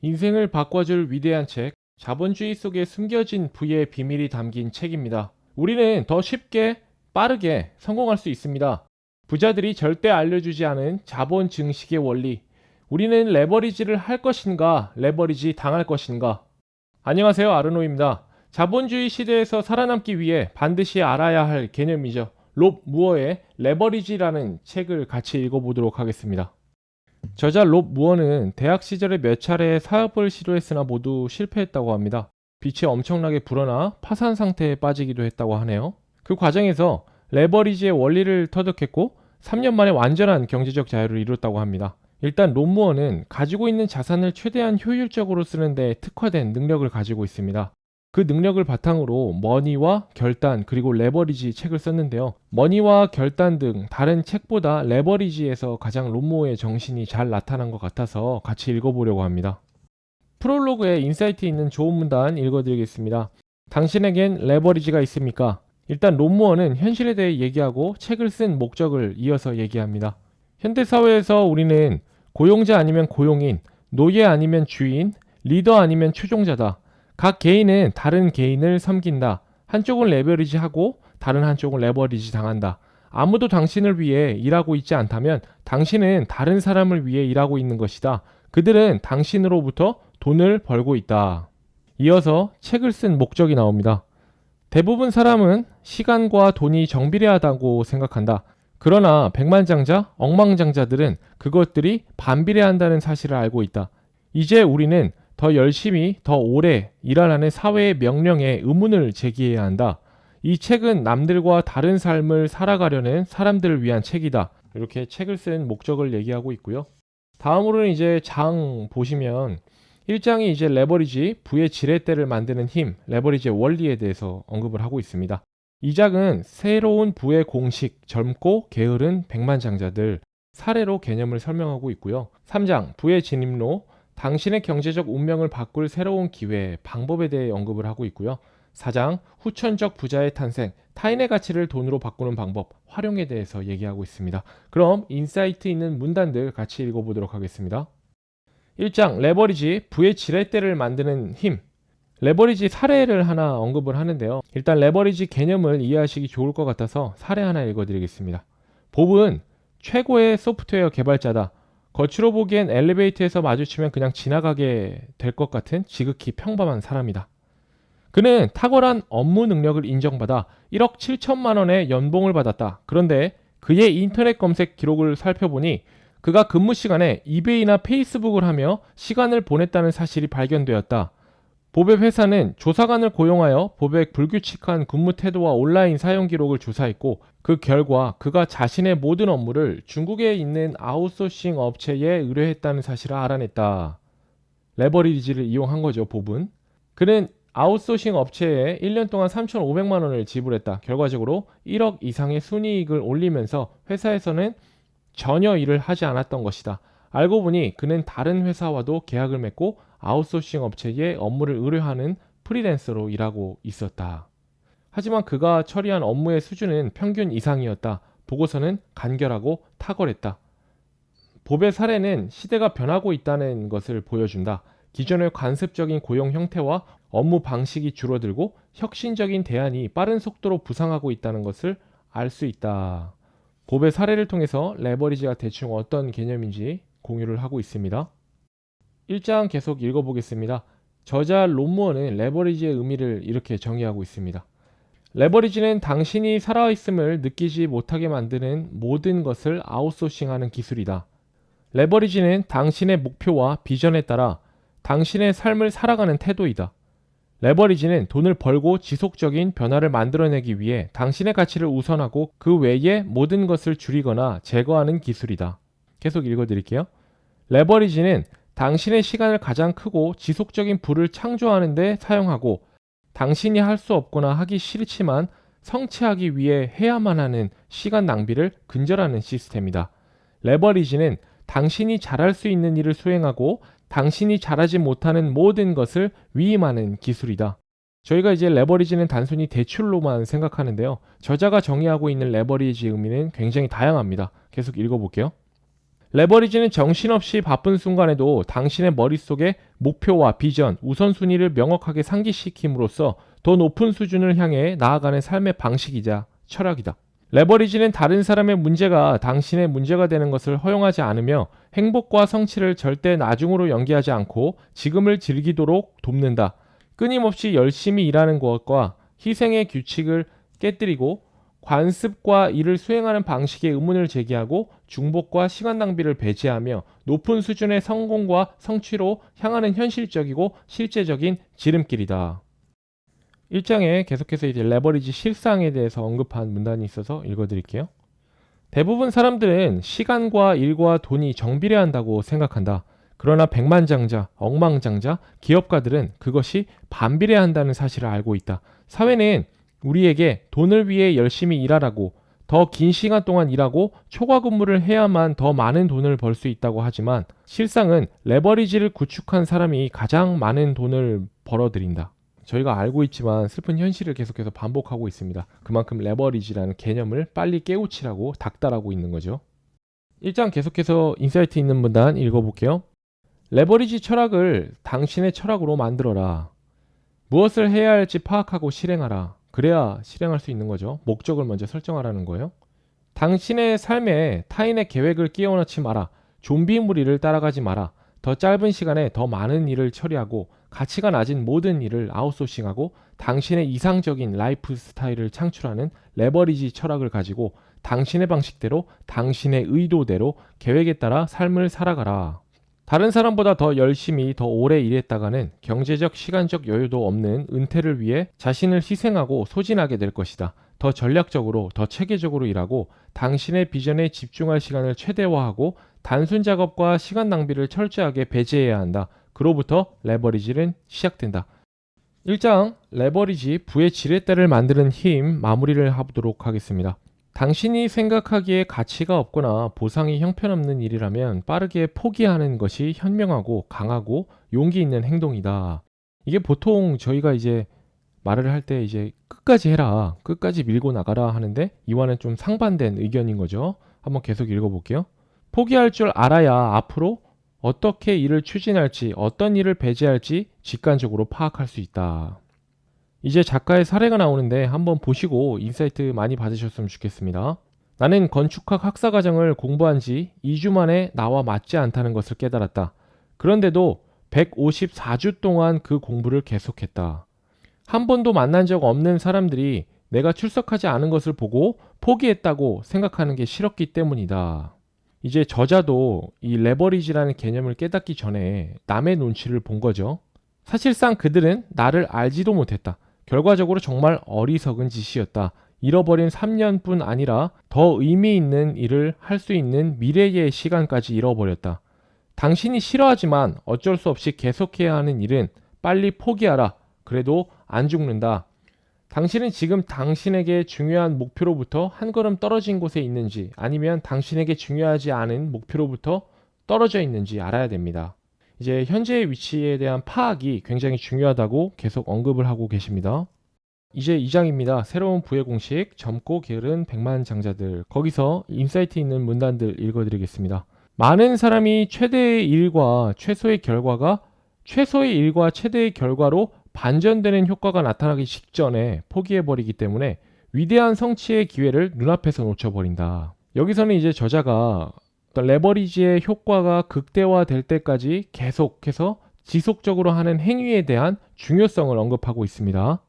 인생을 바꿔줄 위대한 책, 자본주의 속에 숨겨진 부의 비밀이 담긴 책입니다. 우리는 더 쉽게, 빠르게 성공할 수 있습니다. 부자들이 절대 알려주지 않은 자본 증식의 원리. 우리는 레버리지를 할 것인가, 레버리지 당할 것인가? 안녕하세요, 아르노입니다. 자본주의 시대에서 살아남기 위해 반드시 알아야 할 개념이죠. 롭 무어의 레버리지라는 책을 같이 읽어보도록 하겠습니다. 저자 롭 무어는 대학 시절에 몇 차례 사업을 시도했으나 모두 실패했다고 합니다. 빚이 엄청나게 불어나 파산 상태에 빠지기도 했다고 하네요. 그 과정에서 레버리지의 원리를 터득했고 3년 만에 완전한 경제적 자유를 이뤘다고 합니다. 일단 롭 무어는 가지고 있는 자산을 최대한 효율적으로 쓰는 데 특화된 능력을 가지고 있습니다. 그 능력을 바탕으로 머니와 결단 그리고 레버리지 책을 썼는데요. 머니와 결단 등 다른 책보다 레버리지에서 가장 롭 무어의 정신이 잘 나타난 것 같아서 같이 읽어보려고 합니다. 프롤로그에 인사이트 있는 좋은 문단 읽어드리겠습니다. 당신에겐 레버리지가 있습니까? 일단 롭 무어는 현실에 대해 얘기하고 책을 쓴 목적을 이어서 얘기합니다. 현대사회에서 우리는 고용자 아니면 고용인, 노예 아니면 주인, 리더 아니면 추종자다. 각 개인은 다른 개인을 섬긴다. 한쪽은 레버리지하고 다른 한쪽은 레버리지 당한다. 아무도 당신을 위해 일하고 있지 않다면 당신은 다른 사람을 위해 일하고 있는 것이다. 그들은 당신으로부터 돈을 벌고 있다. 이어서 책을 쓴 목적이 나옵니다. 대부분 사람은 시간과 돈이 정비례하다고 생각한다. 그러나 백만장자, 억만장자들은 그것들이 반비례한다는 사실을 알고 있다. 이제 우리는 더 열심히, 더 오래 일하라는 사회의 명령에 의문을 제기해야 한다. 이 책은 남들과 다른 삶을 살아가려는 사람들을 위한 책이다. 이렇게 책을 쓴 목적을 얘기하고 있고요. 다음으로는 이제 장 보시면 1장이 이제 레버리지, 부의 지렛대를 만드는 힘, 레버리지의 원리에 대해서 언급을 하고 있습니다. 2장은 새로운 부의 공식, 젊고 게으른 백만장자들, 사례로 개념을 설명하고 있고요. 3장, 부의 진입로, 당신의 경제적 운명을 바꿀 새로운 기회, 방법에 대해 언급을 하고 있고요. 4장, 후천적 부자의 탄생, 타인의 가치를 돈으로 바꾸는 방법, 활용에 대해서 얘기하고 있습니다. 그럼 인사이트 있는 문단들 같이 읽어보도록 하겠습니다. 1장, 레버리지, 부의 지렛대를 만드는 힘. 레버리지 사례를 하나 언급을 하는데요. 일단 레버리지 개념을 이해하시기 좋을 것 같아서 사례 하나 읽어드리겠습니다. 봅은 최고의 소프트웨어 개발자다. 겉으로 보기엔 엘리베이터에서 마주치면 그냥 지나가게 될 것 같은 지극히 평범한 사람이다. 그는 탁월한 업무 능력을 인정받아 1억 7천만 원의 연봉을 받았다. 그런데 그의 인터넷 검색 기록을 살펴보니 그가 근무 시간에 이베이나 페이스북을 하며 시간을 보냈다는 사실이 발견되었다. 봅의 회사는 조사관을 고용하여 봅의 불규칙한 근무 태도와 온라인 사용 기록을 조사했고 그 결과 그가 자신의 모든 업무를 중국에 있는 아웃소싱 업체에 의뢰했다는 사실을 알아냈다. 레버리지를 이용한 거죠, 봅은. 그는 아웃소싱 업체에 1년 동안 3,500만 원을 지불했다. 결과적으로 1억 이상의 순이익을 올리면서 회사에서는 전혀 일을 하지 않았던 것이다. 알고 보니 그는 다른 회사와도 계약을 맺고 아웃소싱 업체에 업무를 의뢰하는 프리랜서로 일하고 있었다. 하지만 그가 처리한 업무의 수준은 평균 이상이었다. 보고서는 간결하고 탁월했다. 봅의 사례는 시대가 변하고 있다는 것을 보여준다. 기존의 관습적인 고용 형태와 업무 방식이 줄어들고 혁신적인 대안이 빠른 속도로 부상하고 있다는 것을 알 수 있다. 봅의 사례를 통해서 레버리지가 대충 어떤 개념인지 공유를 하고 있습니다. 1장 계속 읽어보겠습니다. 저자 롭 무어는 레버리지의 의미를 이렇게 정의하고 있습니다. 레버리지는 당신이 살아있음을 느끼지 못하게 만드는 모든 것을 아웃소싱하는 기술이다. 레버리지는 당신의 목표와 비전에 따라 당신의 삶을 살아가는 태도이다. 레버리지는 돈을 벌고 지속적인 변화를 만들어내기 위해 당신의 가치를 우선하고 그 외의 모든 것을 줄이거나 제거하는 기술이다. 계속 읽어드릴게요. 레버리지는 당신의 시간을 가장 크고 지속적인 부를 창조하는 데 사용하고 당신이 할 수 없거나 하기 싫지만 성취하기 위해 해야만 하는 시간 낭비를 근절하는 시스템이다. 레버리지는 당신이 잘할 수 있는 일을 수행하고 당신이 잘하지 못하는 모든 것을 위임하는 기술이다. 저희가 이제 레버리지는 단순히 대출로만 생각하는데요. 저자가 정의하고 있는 레버리지의 의미는 굉장히 다양합니다. 계속 읽어볼게요. 레버리지는 정신없이 바쁜 순간에도 당신의 머릿속에 목표와 비전, 우선순위를 명확하게 상기시킴으로써 더 높은 수준을 향해 나아가는 삶의 방식이자 철학이다. 레버리지는 다른 사람의 문제가 당신의 문제가 되는 것을 허용하지 않으며 행복과 성취를 절대 나중으로 연기하지 않고 지금을 즐기도록 돕는다. 끊임없이 열심히 일하는 것과 희생의 규칙을 깨뜨리고 관습과 이를 수행하는 방식에 의문을 제기하고 중복과 시간 낭비를 배제하며 높은 수준의 성공과 성취로 향하는 현실적이고 실제적인 지름길이다. 1장에 계속해서 이제 레버리지 실상에 대해서 언급한 문단이 있어서 읽어드릴게요. 대부분 사람들은 시간과 일과 돈이 정비례한다고 생각한다. 그러나 백만장자, 억만장자, 기업가들은 그것이 반비례한다는 사실을 알고 있다. 사회는 우리에게 돈을 위해 열심히 일하라고 더 긴 시간 동안 일하고 초과 근무를 해야만 더 많은 돈을 벌 수 있다고 하지만 실상은 레버리지를 구축한 사람이 가장 많은 돈을 벌어들인다. 저희가 알고 있지만 슬픈 현실을 계속해서 반복하고 있습니다. 그만큼 레버리지라는 개념을 빨리 깨우치라고 닥달하고 있는 거죠. 1장 계속해서 인사이트 있는 문단 읽어볼게요. 레버리지 철학을 당신의 철학으로 만들어라. 무엇을 해야 할지 파악하고 실행하라. 그래야 실행할 수 있는 거죠. 목적을 먼저 설정하라는 거예요. 당신의 삶에 타인의 계획을 끼워 넣지 마라. 좀비 무리를 따라가지 마라. 더 짧은 시간에 더 많은 일을 처리하고 가치가 낮은 모든 일을 아웃소싱하고 당신의 이상적인 라이프 스타일을 창출하는 레버리지 철학을 가지고 당신의 방식대로 당신의 의도대로 계획에 따라 삶을 살아가라. 다른 사람보다 더 열심히 더 오래 일했다가는 경제적 시간적 여유도 없는 은퇴를 위해 자신을 희생하고 소진하게 될 것이다. 더 전략적으로 더 체계적으로 일하고 당신의 비전에 집중할 시간을 최대화하고 단순 작업과 시간 낭비를 철저하게 배제해야 한다. 그로부터 레버리지는 시작된다. 1장 레버리지 부의 지렛대를 만드는 힘 마무리를 하도록 하겠습니다. 당신이 생각하기에 가치가 없거나 보상이 형편없는 일이라면 빠르게 포기하는 것이 현명하고 강하고 용기 있는 행동이다. 이게 보통 저희가 이제 말을 할 때 이제 끝까지 해라, 끝까지 밀고 나가라 하는데 이와는 좀 상반된 의견인 거죠. 한번 계속 읽어볼게요. 포기할 줄 알아야 앞으로 어떻게 일을 추진할지, 어떤 일을 배제할지 직관적으로 파악할 수 있다. 이제 작가의 사례가 나오는데 한번 보시고 인사이트 많이 받으셨으면 좋겠습니다. 나는 건축학 학사과정을 공부한 지 2주 만에 나와 맞지 않다는 것을 깨달았다. 그런데도 154주 동안 그 공부를 계속했다. 한 번도 만난 적 없는 사람들이 내가 출석하지 않은 것을 보고 포기했다고 생각하는 게 싫었기 때문이다. 이제 저자도 이 레버리지라는 개념을 깨닫기 전에 남의 눈치를 본 거죠. 사실상 그들은 나를 알지도 못했다. 결과적으로 정말 어리석은 짓이었다. 잃어버린 3년뿐 아니라 더 의미 있는 일을 할 수 있는 미래의 시간까지 잃어버렸다. 당신이 싫어하지만 어쩔 수 없이 계속해야 하는 일은 빨리 포기하라. 그래도 안 죽는다. 당신은 지금 당신에게 중요한 목표로부터 한 걸음 떨어진 곳에 있는지 아니면 당신에게 중요하지 않은 목표로부터 떨어져 있는지 알아야 됩니다. 이제 현재의 위치에 대한 파악이 굉장히 중요하다고 계속 언급을 하고 계십니다. 이제 2장입니다. 새로운 부의 공식, 젊고 게으른 백만장자들. 거기서 인사이트 있는 문단들 읽어드리겠습니다. 많은 사람이 최대의 일과 최소의 일과 최대의 결과로 반전되는 효과가 나타나기 직전에 포기해버리기 때문에 위대한 성취의 기회를 눈앞에서 놓쳐버린다. 여기서는 이제 저자가 어떤 레버리지의 효과가 극대화될 때까지 계속해서 지속적으로 하는 행위에 대한 중요성을 언급하고 있습니다.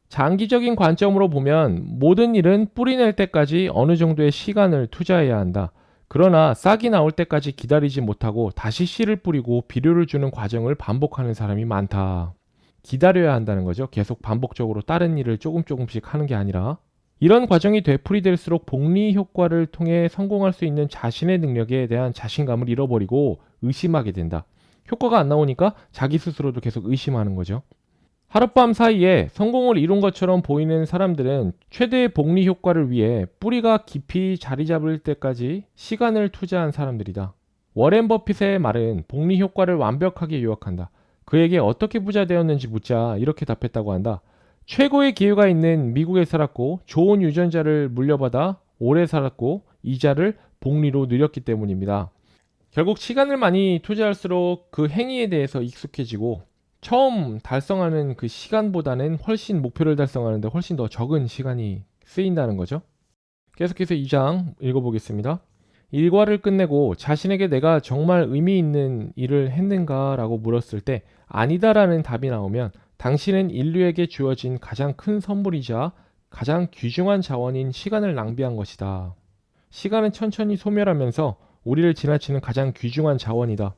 장기적인 관점으로 보면 모든 일은 뿌리낼 때까지 어느 정도의 시간을 투자해야 한다. 그러나 싹이 나올 때까지 기다리지 못하고 다시 씨를 뿌리고 비료를 주는 과정을 반복하는 사람이 많다. 기다려야 한다는 거죠. 계속 반복적으로 다른 일을 조금씩 하는 게 아니라 이런 과정이 되풀이될수록 복리 효과를 통해 성공할 수 있는 자신의 능력에 대한 자신감을 잃어버리고 의심하게 된다. 효과가 안 나오니까 자기 스스로도 계속 의심하는 거죠. 하룻밤 사이에 성공을 이룬 것처럼 보이는 사람들은 최대의 복리 효과를 위해 뿌리가 깊이 자리 잡을 때까지 시간을 투자한 사람들이다. 워렌 버핏의 말은 복리 효과를 완벽하게 요약한다. 그에게 어떻게 부자 되었는지 묻자 이렇게 답했다고 한다. 최고의 기회가 있는 미국에 살았고 좋은 유전자를 물려받아 오래 살았고 이자를 복리로 누렸기 때문입니다. 결국 시간을 많이 투자할수록 그 행위에 대해서 익숙해지고 처음 달성하는 그 시간보다는 훨씬 목표를 달성하는데 훨씬 더 적은 시간이 쓰인다는 거죠. 계속해서 2장 읽어보겠습니다. 일과를 끝내고 자신에게 내가 정말 의미 있는 일을 했는가라고 물었을 때 아니다라는 답이 나오면 당신은 인류에게 주어진 가장 큰 선물이자 가장 귀중한 자원인 시간을 낭비한 것이다. 시간은 천천히 소멸하면서 우리를 지나치는 가장 귀중한 자원이다.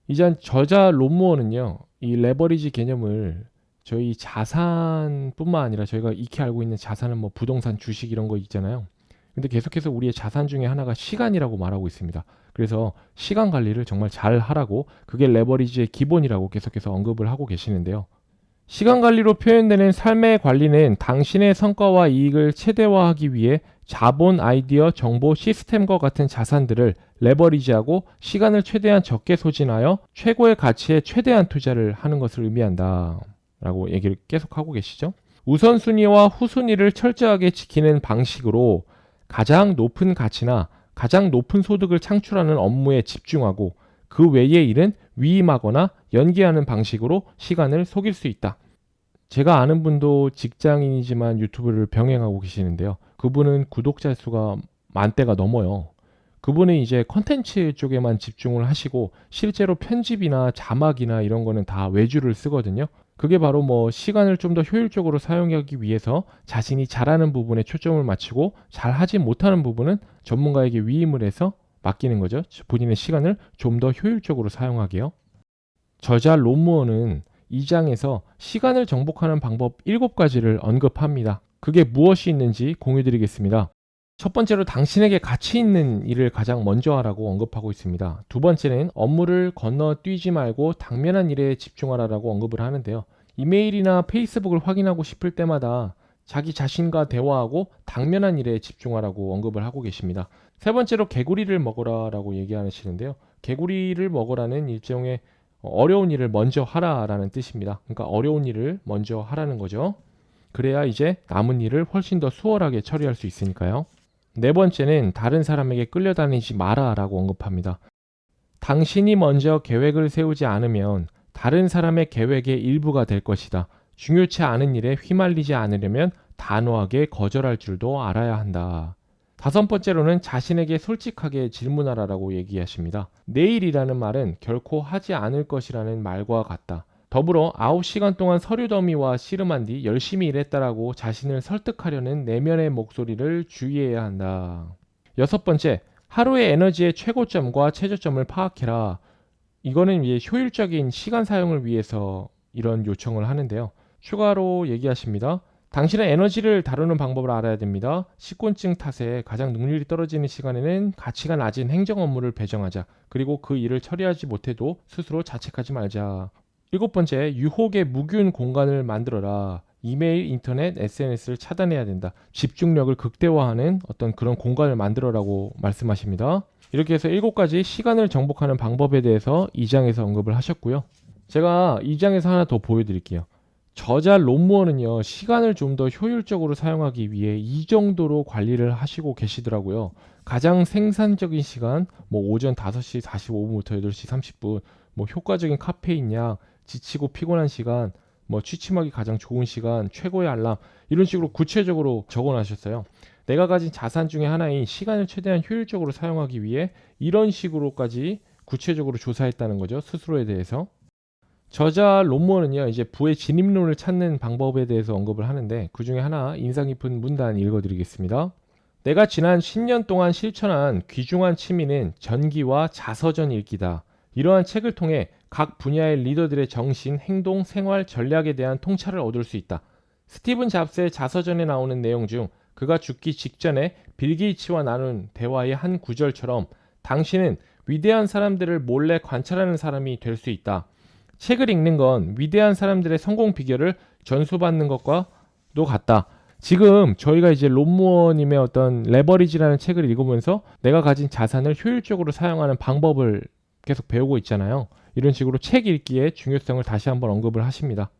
이제 저자 롬무어는요, 이 레버리지 개념을 저희 자산뿐만 아니라 저희가 익히 알고 있는 자산은 뭐 부동산, 주식 이런 거 있잖아요. 근데 계속해서 우리의 자산 중에 하나가 시간이라고 말하고 있습니다. 그래서 시간 관리를 정말 잘 하라고, 그게 레버리지의 기본이라고 계속해서 언급을 하고 계시는데요. 시간 관리로 표현되는 삶의 관리는 당신의 성과와 이익을 최대화하기 위해 자본, 아이디어, 정보, 시스템과 같은 자산들을 레버리지하고 시간을 최대한 적게 소진하여 최고의 가치에 최대한 투자를 하는 것을 의미한다. 라고 얘기를 계속하고 계시죠. 우선순위와 후순위를 철저하게 지키는 방식으로 가장 높은 가치나 가장 높은 소득을 창출하는 업무에 집중하고 그 외의 일은 위임하거나 연기하는 방식으로 시간을 속일 수 있다. 제가 아는 분도 직장인이지만 유튜브를 병행하고 계시는데요. 그분은 구독자 수가 10,000대가 넘어요. 그분은 이제 컨텐츠 쪽에만 집중을 하시고 실제로 편집이나 자막이나 이런 거는 다 외주를 쓰거든요. 그게 바로 뭐 시간을 좀 더 효율적으로 사용하기 위해서 자신이 잘하는 부분에 초점을 맞추고 잘하지 못하는 부분은 전문가에게 위임을 해서 맡기는 거죠. 본인의 시간을 좀 더 효율적으로 사용하게요. 저자 롬무어는 2장에서 시간을 정복하는 방법 7가지를 언급합니다. 그게 무엇이 있는지 공유드리겠습니다. 첫 번째로 당신에게 가치 있는 일을 가장 먼저 하라고 언급하고 있습니다. 두 번째는 업무를 건너뛰지 말고 당면한 일에 집중하라고 언급을 하는데요. 이메일이나 페이스북을 확인하고 싶을 때마다 자기 자신과 대화하고 당면한 일에 집중하라고 언급을 하고 계십니다. 세 번째로 개구리를 먹어라라고 얘기하시는데요. 개구리를 먹으라는 일종의 어려운 일을 먼저 하라라는 뜻입니다. 그러니까 어려운 일을 먼저 하라는 거죠. 그래야 이제 남은 일을 훨씬 더 수월하게 처리할 수 있으니까요. 네 번째는 다른 사람에게 끌려다니지 마라라고 언급합니다. 당신이 먼저 계획을 세우지 않으면 다른 사람의 계획의 일부가 될 것이다. 중요치 않은 일에 휘말리지 않으려면 단호하게 거절할 줄도 알아야 한다. 다섯 번째로는 자신에게 솔직하게 질문하라라고 얘기하십니다. 내일이라는 말은 결코 하지 않을 것이라는 말과 같다. 더불어 9시간 동안 서류 더미와 씨름한 뒤 열심히 일했다라고 자신을 설득하려는 내면의 목소리를 주의해야 한다. 여섯 번째, 하루의 에너지의 최고점과 최저점을 파악해라. 이거는 이제 효율적인 시간 사용을 위해서 이런 요청을 하는데요. 추가로 얘기하십니다. 당신은 에너지를 다루는 방법을 알아야 됩니다. 식곤증 탓에 가장 능률이 떨어지는 시간에는 가치가 낮은 행정 업무를 배정하자. 그리고 그 일을 처리하지 못해도 스스로 자책하지 말자. 일곱 번째, 유혹의 무균 공간을 만들어라. 이메일, 인터넷, SNS를 차단해야 된다. 집중력을 극대화하는 어떤 그런 공간을 만들어라고 말씀하십니다. 이렇게 해서 7가지 시간을 정복하는 방법에 대해서 2장에서 언급을 하셨고요. 제가 2장에서 하나 더 보여드릴게요. 저자 롬무어는요, 시간을 좀 더 효율적으로 사용하기 위해 이 정도로 관리를 하시고 계시더라고요. 가장 생산적인 시간, 뭐 오전 5시 45분부터 8시 30분, 뭐 효과적인 카페인 약, 지치고 피곤한 시간, 뭐 취침하기 가장 좋은 시간, 최고의 알람, 이런 식으로 구체적으로 적어놨었어요. 내가 가진 자산 중에 하나인 시간을 최대한 효율적으로 사용하기 위해 이런 식으로까지 구체적으로 조사했다는 거죠. 스스로에 대해서. 저자 롬무어는요, 이제 부의 진입론을 찾는 방법에 대해서 언급을 하는데 그 중에 하나 인상 깊은 문단 읽어드리겠습니다. 내가 지난 10년 동안 실천한 귀중한 취미는 전기와 자서전 읽기다. 이러한 책을 통해 각 분야의 리더들의 정신, 행동, 생활, 전략에 대한 통찰을 얻을 수 있다. 스티븐 잡스의 자서전에 나오는 내용 중 그가 죽기 직전에 빌 게이츠와 나눈 대화의 한 구절처럼 당신은 위대한 사람들을 몰래 관찰하는 사람이 될 수 있다. 책을 읽는 건 위대한 사람들의 성공 비결을 전수받는 것과도 같다. 지금 저희가 이제 롬무어님의 어떤 레버리지라는 책을 읽으면서 내가 가진 자산을 효율적으로 사용하는 방법을 계속 배우고 있잖아요. 이런 식으로 책 읽기의 중요성을 다시 한번 언급을 하십니다.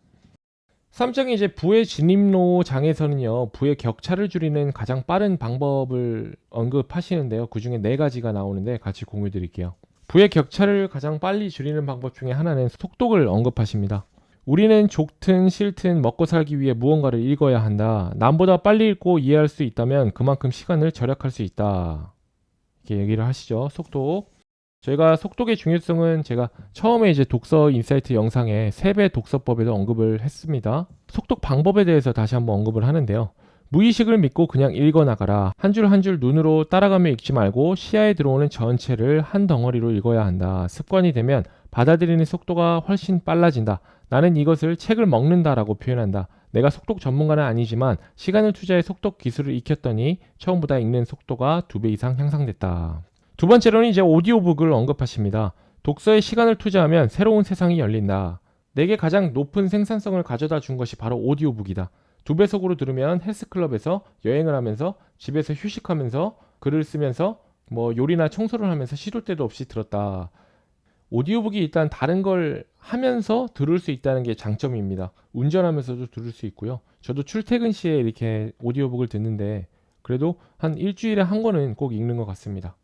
3장의 이제 부의 진입로 장에서는요, 부의 격차를 줄이는 가장 빠른 방법을 언급하시는데요. 그 중에 4가지가 나오는데 같이 공유 드릴게요. 부의 격차를 가장 빨리 줄이는 방법 중에 하나는 속독을 언급하십니다. 우리는 좋든 싫든 먹고 살기 위해 무언가를 읽어야 한다. 남보다 빨리 읽고 이해할 수 있다면 그만큼 시간을 절약할 수 있다. 이렇게 얘기를 하시죠. 속독. 저희가 속독의 중요성은 제가 처음에 이제 독서 인사이트 영상에 3배 독서법에도 언급을 했습니다. 속독 방법에 대해서 다시 한번 언급을 하는데요. 무의식을 믿고 그냥 읽어 나가라. 한 줄 한 줄 눈으로 따라가며 읽지 말고 시야에 들어오는 전체를 한 덩어리로 읽어야 한다. 습관이 되면 받아들이는 속도가 훨씬 빨라진다. 나는 이것을 책을 먹는다라고 표현한다. 내가 속독 전문가는 아니지만 시간을 투자해 속독 기술을 익혔더니 처음보다 읽는 속도가 2배 이상 향상됐다. 두 번째로는 이제 오디오북을 언급하십니다. 독서에 시간을 투자하면 새로운 세상이 열린다. 내게 가장 높은 생산성을 가져다 준 것이 바로 오디오북이다. 2배속으로 들으면 헬스클럽에서 여행을 하면서 집에서 휴식하면서 글을 쓰면서 요리나 청소를 하면서 시도 때도 없이 들었다. 오디오북이 일단 다른 걸 하면서 들을 수 있다는 게 장점입니다. 운전하면서도 들을 수 있고요. 저도 출퇴근 시에 이렇게 오디오북을 듣는데 그래도 한 일주일에 한 권은 꼭 읽는 것 같습니다.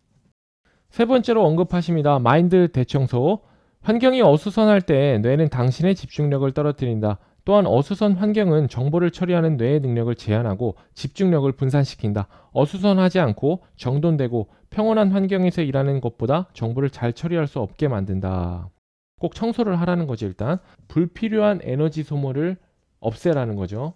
3번째로 언급하십니다. 마인드 대청소. 환경이 어수선할 때 뇌는 당신의 집중력을 떨어뜨린다. 또한 어수선 환경은 정보를 처리하는 뇌의 능력을 제한하고 집중력을 분산시킨다. 어수선하지 않고 정돈되고 평온한 환경에서 일하는 것보다 정보를 잘 처리할 수 없게 만든다. 꼭 청소를 하라는 거죠. 일단 불필요한 에너지 소모를 없애라는 거죠.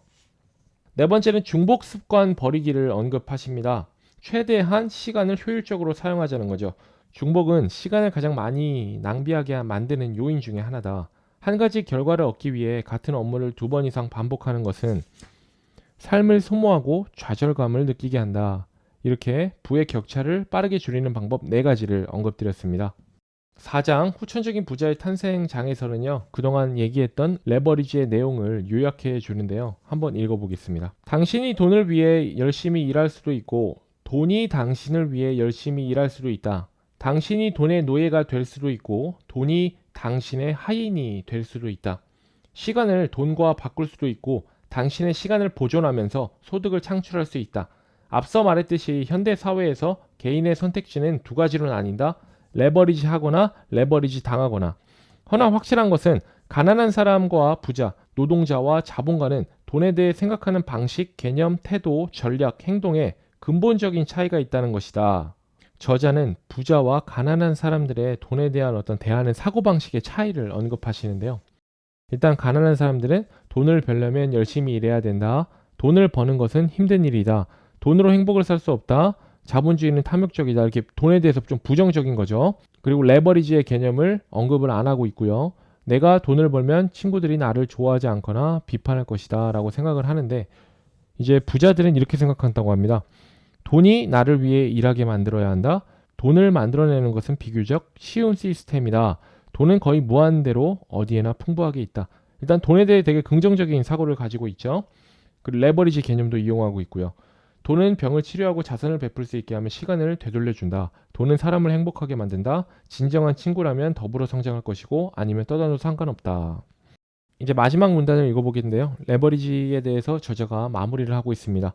4번째는 중복 습관 버리기를 언급하십니다. 최대한 시간을 효율적으로 사용하자는 거죠. 중복은 시간을 가장 많이 낭비하게 만드는 요인 중에 하나다. 한 가지 결과를 얻기 위해 같은 업무를 2번 이상 반복하는 것은 삶을 소모하고 좌절감을 느끼게 한다. 이렇게 부의 격차를 빠르게 줄이는 방법 4가지를 언급드렸습니다. 4장 후천적인 부자의 탄생 장에서는요, 그동안 얘기했던 레버리지의 내용을 요약해 주는데요. 한번 읽어보겠습니다. 당신이 돈을 위해 열심히 일할 수도 있고 돈이 당신을 위해 열심히 일할 수도 있다. 당신이 돈의 노예가 될 수도 있고 돈이 당신의 하인이 될 수도 있다. 시간을 돈과 바꿀 수도 있고 당신의 시간을 보존하면서 소득을 창출할 수 있다. 앞서 말했듯이 현대 사회에서 개인의 선택지는 2가지로 나뉜다. 레버리지 하거나 레버리지 당하거나. 허나 확실한 것은 가난한 사람과 부자, 노동자와 자본가는 돈에 대해 생각하는 방식, 개념, 태도, 전략, 행동에 근본적인 차이가 있다는 것이다. 저자는 부자와 가난한 사람들의 돈에 대한 어떤 대하는 사고방식의 차이를 언급하시는데요. 일단 가난한 사람들은 돈을 벌려면 열심히 일해야 된다. 돈을 버는 것은 힘든 일이다. 돈으로 행복을 살 수 없다. 자본주의는 탐욕적이다. 이렇게 돈에 대해서 좀 부정적인 거죠. 그리고 레버리지의 개념을 언급을 안 하고 있고요. 내가 돈을 벌면 친구들이 나를 좋아하지 않거나 비판할 것이다 라고 생각을 하는데 이제 부자들은 이렇게 생각한다고 합니다. 돈이 나를 위해 일하게 만들어야 한다. 돈을 만들어내는 것은 비교적 쉬운 시스템이다. 돈은 거의 무한대로 어디에나 풍부하게 있다. 일단 돈에 대해 되게 긍정적인 사고를 가지고 있죠. 그리고 레버리지 개념도 이용하고 있고요. 돈은 병을 치료하고 자선을 베풀 수 있게 하면 시간을 되돌려준다. 돈은 사람을 행복하게 만든다. 진정한 친구라면 더불어 성장할 것이고 아니면 떠나도 상관없다. 이제 마지막 문단을 읽어보겠는데요. 레버리지에 대해서 저자가 마무리를 하고 있습니다.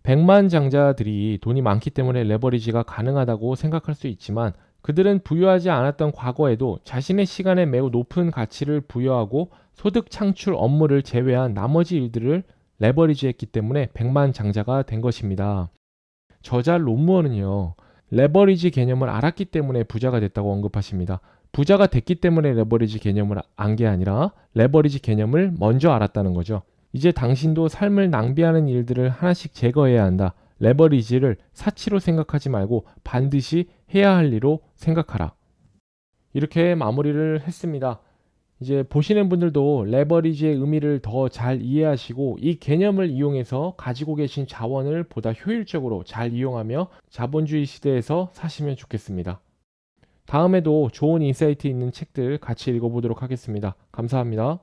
백만장자들이 돈이 많기 때문에 레버리지가 가능하다고 생각할 수 있지만 그들은 부유하지 않았던 과거에도 자신의 시간에 매우 높은 가치를 부여하고 소득 창출 업무를 제외한 나머지 일들을 레버리지했기 때문에 백만장자가 된 것입니다. 저자 롬무어는요. 레버리지 개념을 알았기 때문에 부자가 됐다고 언급하십니다. 부자가 됐기 때문에 레버리지 개념을 안 게 아니라 레버리지 개념을 먼저 알았다는 거죠. 이제 당신도 삶을 낭비하는 일들을 하나씩 제거해야 한다. 레버리지를 사치로 생각하지 말고 반드시 해야 할 일로 생각하라. 이렇게 마무리를 했습니다. 이제 보시는 분들도 레버리지의 의미를 더 잘 이해하시고 이 개념을 이용해서 가지고 계신 자원을 보다 효율적으로 잘 이용하며 자본주의 시대에서 사시면 좋겠습니다. 다음에도 좋은 인사이트 있는 책들 같이 읽어보도록 하겠습니다. 감사합니다.